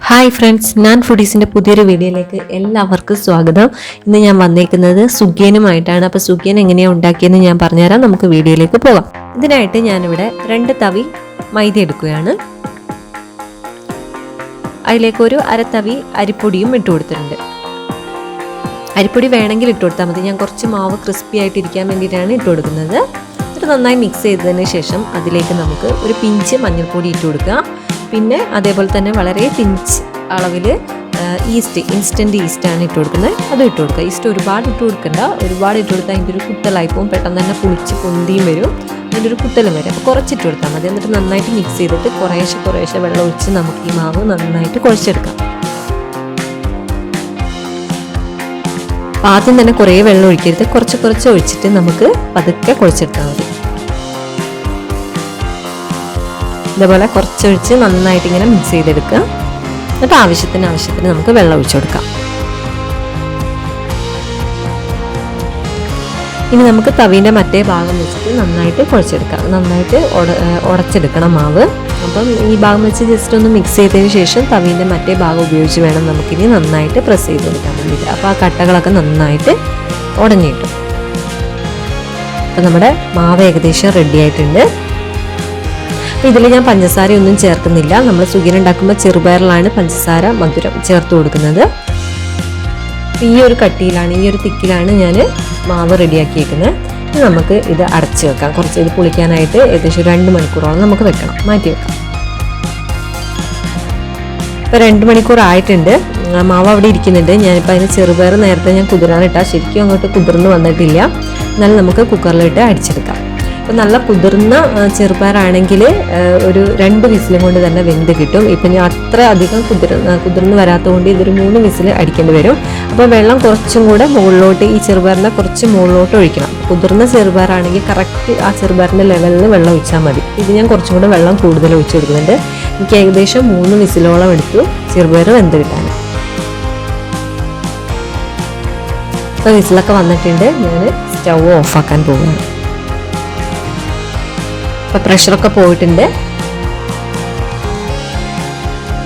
Hi friends, ഞാൻ ഫുഡീസിൻ്റെ പുതിയൊരു വീഡിയോയിലേക്ക് എല്ലാവർക്കും സ്വാഗതം. ഇന്ന് ഞാൻ വന്നേക്കുന്നത് സുഖിയനുമായിട്ടാണ്. അപ്പോൾ സുഖിയൻ എങ്ങനെയാണ് ഉണ്ടാക്കിയെന്ന് ഞാൻ പറഞ്ഞുതരാം. നമുക്ക് വീഡിയോയിലേക്ക് പോകാം. ഇതിനായിട്ട് ഞാനിവിടെ 2 തവി മൈദ എടുക്കുകയാണ്. അതിലേക്ക് ഒരു അരത്തവി അരിപ്പൊടിയും ഇട്ട് കൊടുത്തിട്ടുണ്ട്. അരിപ്പൊടി വേണമെങ്കിൽ ഇട്ട് കൊടുത്താൽ മതി. ഞാൻ കുറച്ച് മാവ് ക്രിസ്പി ആയിട്ടിരിക്കാൻ വേണ്ടിയിട്ടാണ് ഇട്ട് കൊടുക്കുന്നത്. എന്നിട്ട് നന്നായി മിക്സ് ചെയ്തതിന് ശേഷം അതിലേക്ക് നമുക്ക് ഒരു പിഞ്ച് മഞ്ഞൾപ്പൊടി ഇട്ട് കൊടുക്കുക. പിന്നെ അതേപോലെ തന്നെ വളരെ പിഞ്ച് അളവിൽ ഇൻസ്റ്റൻറ്റ് ഈസ്റ്റാണ് ഇട്ട് കൊടുക്കുന്നത്. അതും ഇട്ട് കൊടുക്കുക. ഈസ്റ്റ് ഒരുപാട് ഇട്ട് കൊടുക്കണ്ട. ഒരുപാട് ഇട്ട് കൊടുത്താൽ അതിൻ്റെ ഒരു കുത്തലായിപ്പോൾ പെട്ടെന്ന് തന്നെ പുളിച്ച് പൊന്തിയും വരും, അതിൻ്റെ ഒരു കുത്തലും വരും. അപ്പോൾ കുറച്ചിട്ട് കൊടുത്താൽ മതി. എന്നിട്ട് നന്നായിട്ട് മിക്സ് ചെയ്തിട്ട് കുറേശ്ശെ വെള്ളം ഒഴിച്ച് നമുക്ക് ഈ മാവ് നന്നായിട്ട് കുഴച്ചെടുക്കാം. ആദ്യം തന്നെ കുറേ വെള്ളം ഒഴിക്കരുത്, കുറച്ച് ഒഴിച്ചിട്ട് നമുക്ക് പതുക്കെ കുഴച്ചെടുത്താൽ മതി. ഇതേപോലെ കുറച്ചൊഴിച്ച് നന്നായിട്ട് ഇങ്ങനെ മിക്സ് ചെയ്തെടുക്കുക. എന്നിട്ട് ആവശ്യത്തിന് നമുക്ക് വെള്ളം ഒഴിച്ചു കൊടുക്കാം. ഇനി നമുക്ക് തവീൻ്റെ മറ്റേ ഭാഗം വെച്ചിട്ട് നന്നായിട്ട് കുഴച്ചെടുക്കാം. നന്നായിട്ട് ഉടച്ചെടുക്കണം മാവ്. അപ്പം ഈ ഭാഗം വെച്ച് ജസ്റ്റ് ഒന്ന് മിക്സ് ചെയ്തതിന് ശേഷം തവീൻ്റെ മറ്റേ ഭാഗം ഉപയോഗിച്ച് വേണം നമുക്കിനി നന്നായിട്ട് പ്രസ് ചെയ്ത് കൊടുക്കാൻ വേണ്ടിയിട്ട്. അപ്പോൾ ആ കട്ടകളൊക്കെ നന്നായിട്ട് ഉടഞ്ഞു കിട്ടും. അപ്പം നമ്മുടെ മാവ് ഏകദേശം റെഡി ആയിട്ടുണ്ട്. ഇതിൽ ഞാൻ പഞ്ചസാരയൊന്നും ചേർക്കുന്നില്ല. നമ്മൾ സുഖിയൻ ഉണ്ടാക്കുമ്പോൾ ചെറുപയറിലാണ് പഞ്ചസാര മധുരം ചേർത്ത് കൊടുക്കുന്നത്. ഈ ഒരു കട്ടിയിലാണ്, ഈ ഒരു തിക്കിലാണ് ഞാൻ മാവ് റെഡിയാക്കിയേക്കുന്നത്. നമുക്ക് ഇത് അടച്ച് വെക്കാം. കുറച്ച് ഇത് പുളിക്കാനായിട്ട് ഏകദേശം 2 മണിക്കൂറോളം നമുക്ക് വെക്കണം, മാറ്റി വെക്കാം. ഇപ്പോൾ 2 മണിക്കൂർ ആയിട്ടുണ്ട്. മാവ് അവിടെ ഇരിക്കുന്നുണ്ട്. ഞാനിപ്പോൾ അതിന് ചെറുപയർ നേരത്തെ ഞാൻ കുതിരാനിട്ടാൽ ശരിക്കും അങ്ങോട്ട് കുതിർന്ന് വന്നിട്ടില്ല. എന്നാലും നമുക്ക് കുക്കറിലിട്ട് അടിച്ചെടുക്കാം. അപ്പോൾ നല്ല കുതിർന്ന ചെറുപയറാണെങ്കിൽ ഒരു 2 വിസിലും കൊണ്ട് തന്നെ വെന്ത് കിട്ടും. ഇപ്പം ഞാൻ അത്ര അധികം കുതിർന്ന് വരാത്തതുകൊണ്ട് ഇതൊരു 3 വിസിൽ അടിക്കേണ്ടി വരും. അപ്പോൾ വെള്ളം കുറച്ചും കൂടെ മുകളിലോട്ട്, ഈ ചെറുപയറിനെ കുറച്ച് മുകളിലോട്ട് ഒഴിക്കണം. കുതിർന്ന ചെറുപയറാണെങ്കിൽ കറക്റ്റ് ആ ചെറുപയറിൻ്റെ ലെവലിൽ വെള്ളം ഒഴിച്ചാൽ മതി. ഇത് ഞാൻ കുറച്ചും കൂടെ വെള്ളം കൂടുതൽ ഒഴിച്ച് കൊടുക്കുന്നുണ്ട്. എനിക്ക് ഏകദേശം 3 വിസിലോളം എടുത്തു ചെറുപയർ വെന്ത് കിട്ടാൻ. ഇപ്പോൾ വിസിലൊക്കെ വന്നിട്ടുണ്ട്. ഞാൻ സ്റ്റൗ ഓഫാക്കാൻ പോകുകയാണ്. അപ്പോൾ പ്രഷറൊക്കെ പോയിട്ടുണ്ട്.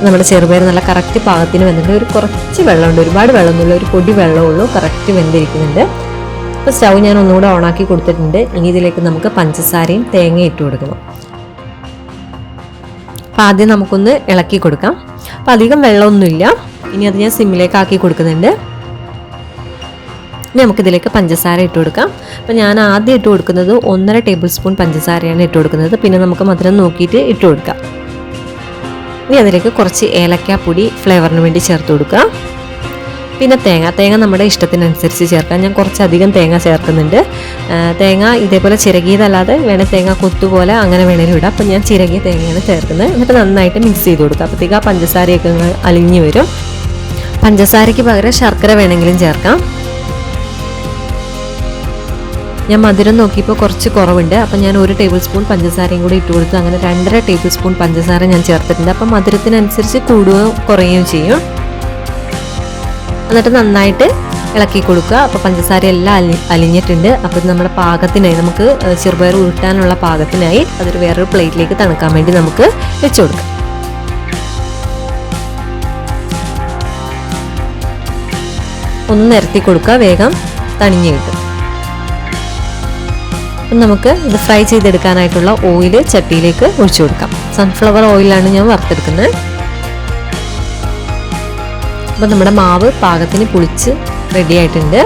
നമ്മുടെ ചെറുപയർ നല്ല കറക്റ്റ് പാകത്തിന് വെന്തിട്ടുണ്ട്. ഒരു കുറച്ച് വെള്ളമുണ്ട്, ഒരുപാട് വെള്ളമൊന്നുമില്ല, ഒരു പൊടി വെള്ളമുള്ളൂ. കറക്റ്റ് വെന്തിരിക്കുന്നുണ്ട്. അപ്പോൾ സ്റ്റൗ ഞാൻ ഒന്നുകൂടെ ഓണാക്കി കൊടുത്തിട്ടുണ്ട്. ഇനി ഇതിലേക്ക് നമുക്ക് പഞ്ചസാരയും തേങ്ങയും ഇട്ട് കൊടുക്കണം. അപ്പോൾ ആദ്യം നമുക്കൊന്ന് ഇളക്കി കൊടുക്കാം. അപ്പോൾ അധികം വെള്ളമൊന്നുമില്ല. ഇനി അത് ഞാൻ സിമ്മിലേക്ക് ആക്കി കൊടുക്കുന്നുണ്ട്. ഇനി നമുക്കിതിലേക്ക് പഞ്ചസാര ഇട്ട് കൊടുക്കാം. അപ്പോൾ ഞാൻ ആദ്യം ഇട്ട് കൊടുക്കുന്നത് 1.5 ടേബിൾ സ്പൂൺ പഞ്ചസാരയാണ് ഇട്ട് കൊടുക്കുന്നത്. പിന്നെ നമുക്ക് മധുരം നോക്കിയിട്ട് ഇട്ട് കൊടുക്കാം. ഇനി അതിലേക്ക് കുറച്ച് ഏലക്കാപ്പൊടി ഫ്ലേവറിന് വേണ്ടി ചേർത്ത് കൊടുക്കുക. പിന്നെ തേങ്ങ നമ്മുടെ ഇഷ്ടത്തിനനുസരിച്ച് ചേർക്കാം. ഞാൻ കുറച്ചധികം തേങ്ങ ചേർക്കുന്നുണ്ട്. തേങ്ങ ഇതേപോലെ ചിരകിയതല്ലാതെ വേണേൽ തേങ്ങ കൊത്തുപോലെ അങ്ങനെ വേണേലും ഇടാം. അപ്പോൾ ഞാൻ ചിരകിയ തേങ്ങയാണ് ചേർക്കുന്നത്. എന്നിട്ട് നന്നായിട്ട് മിക്സ് ചെയ്ത് കൊടുക്കുക. അപ്പോഴത്തേക്ക് ആ പഞ്ചസാരയൊക്കെ അലിഞ്ഞു വരും. പഞ്ചസാരയ്ക്ക് പകരം ശർക്കര വേണമെങ്കിലും ചേർക്കാം. ഞാൻ മധുരം നോക്കിയപ്പോൾ കുറച്ച് കുറവുണ്ട്. അപ്പം ഞാൻ 1 ടേബിൾ സ്പൂൺ പഞ്ചസാരയും കൂടി ഇട്ട് കൊടുത്തു. അങ്ങനെ 2.5 ടേബിൾ സ്പൂൺ പഞ്ചസാര ഞാൻ ചേർത്തിട്ടുണ്ട്. അപ്പം മധുരത്തിനനുസരിച്ച് കൂടുകയോ കുറയുകയും ചെയ്യും. എന്നിട്ട് നന്നായിട്ട് ഇളക്കി കൊടുക്കുക. അപ്പോൾ പഞ്ചസാര എല്ലാം അലിഞ്ഞിട്ടുണ്ട്. അപ്പോൾ ഇത് നമ്മുടെ പാകത്തിനായി, നമുക്ക് ചെറുപയർ ഉരുട്ടാനുള്ള പാകത്തിനായി അതൊരു വേറൊരു പ്ലേറ്റിലേക്ക് തണുക്കാൻ വേണ്ടി നമുക്ക് വെച്ച് കൊടുക്കാം. ഒന്ന് നിരത്തി കൊടുക്കുക, വേഗം തണിഞ്ഞ് കിട്ടും. നമുക്ക് ഇത് ഫ്രൈ ചെയ്തെടുക്കാനായിട്ടുള്ള ഓയിൽ ചട്ടിയിലേക്ക് ഒഴിച്ചു കൊടുക്കാം. സൺഫ്ലവർ ഓയിലാണ് ഞാൻ വറുത്തെടുക്കുന്നത്. അപ്പം നമ്മുടെ മാവ് പാകത്തിന് പുളിച്ച് റെഡി ആയിട്ടുണ്ട്.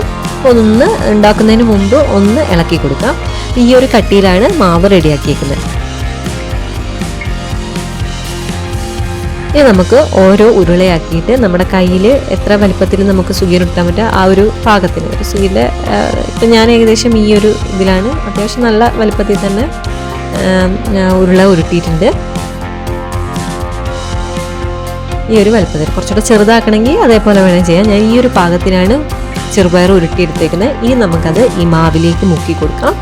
ഒന്ന് ഉണ്ടാക്കുന്നതിന് മുമ്പ് ഒന്ന് ഇളക്കി കൊടുക്കാം. ഈ ഒരു കട്ടിയിലാണ് മാവ് റെഡിയാക്കിയേക്കുന്നത്. ഇനി നമുക്ക് ഓരോ ഉരുളയാക്കിയിട്ട് നമ്മുടെ കയ്യിൽ എത്ര വലിപ്പത്തിൽ നമുക്ക് സുഖിയൻ ഉരുട്ടാൻ പറ്റുക ആ ഒരു പാകത്തിന്, ഒരു സുഖിൻ്റെ ഇപ്പം ഞാൻ ഏകദേശം ഈ ഒരു ഇതിലാണ് അത്യാവശ്യം നല്ല വലിപ്പത്തിൽ തന്നെ ഉരുള ഉരുട്ടിയിട്ടുണ്ട്. ഈ ഒരു വലിപ്പത്തിൽ കുറച്ചുകൂടെ ചെറുതാക്കണമെങ്കിൽ അതേപോലെ വേണം ചെയ്യാം. ഞാൻ ഈ ഒരു പാകത്തിനാണ് ചെറുപയർ ഉരുട്ടിയെടുത്തേക്കുന്നത്. ഇനി നമുക്കത് ഈ മാവിലേക്ക് മുക്കി കൊടുക്കാം.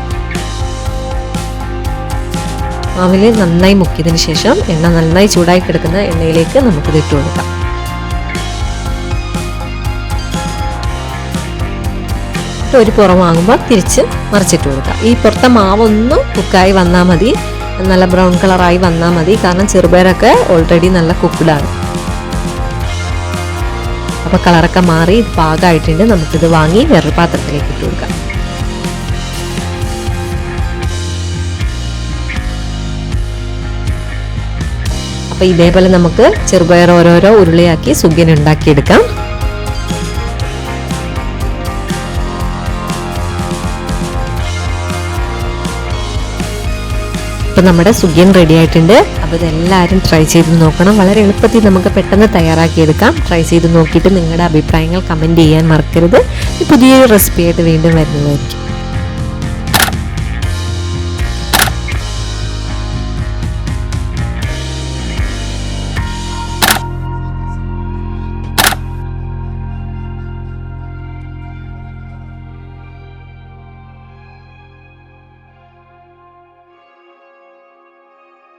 മാവിൽ നന്നായി മുക്കിയതിന് ശേഷം എണ്ണ നന്നായി ചൂടായി കിടക്കുന്ന എണ്ണയിലേക്ക് നമുക്കിത് ഇട്ട് കൊടുക്കാം. ഒരു പുറമാകുമ്പോൾ തിരിച്ച് മറിച്ചിട്ട് കൊടുക്കാം. ഈ പുറത്തെ മാവൊന്ന് കുക്കായി വന്നാൽ മതി. നല്ല ബ്രൗൺ കളറായി വന്നാൽ മതി. കാരണം ചെറുപയറൊക്കെ ഓൾറെഡി നല്ല കുക്ക്ഡാണ്. അപ്പോൾ കളറൊക്കെ മാറി ഇത് പാകമായിട്ടുണ്ട്. നമുക്കിത് വാങ്ങി വേറൊരു പാത്രത്തിലേക്ക് ഇട്ട് കൊടുക്കാം. അപ്പോൾ ഇതേപോലെ നമുക്ക് ചെറുപയർ ഓരോരോ ഉരുളയാക്കി സുഖിയൻ ഉണ്ടാക്കിയെടുക്കാം. അപ്പോൾ നമ്മുടെ സുഖിയൻ റെഡി ആയിട്ടുണ്ട്. അപ്പോൾ ഇതെല്ലാവരും ട്രൈ ചെയ്ത് നോക്കണം. വളരെ എളുപ്പത്തിൽ നമുക്ക് പെട്ടെന്ന് തയ്യാറാക്കിയെടുക്കാം. ട്രൈ ചെയ്ത് നോക്കിയിട്ട് നിങ്ങളുടെ അഭിപ്രായങ്ങൾ കമൻറ്റ് ചെയ്യാൻ മറക്കരുത്. പുതിയൊരു റെസിപ്പിയായിട്ട് വീണ്ടും വരുന്നതായിരിക്കും.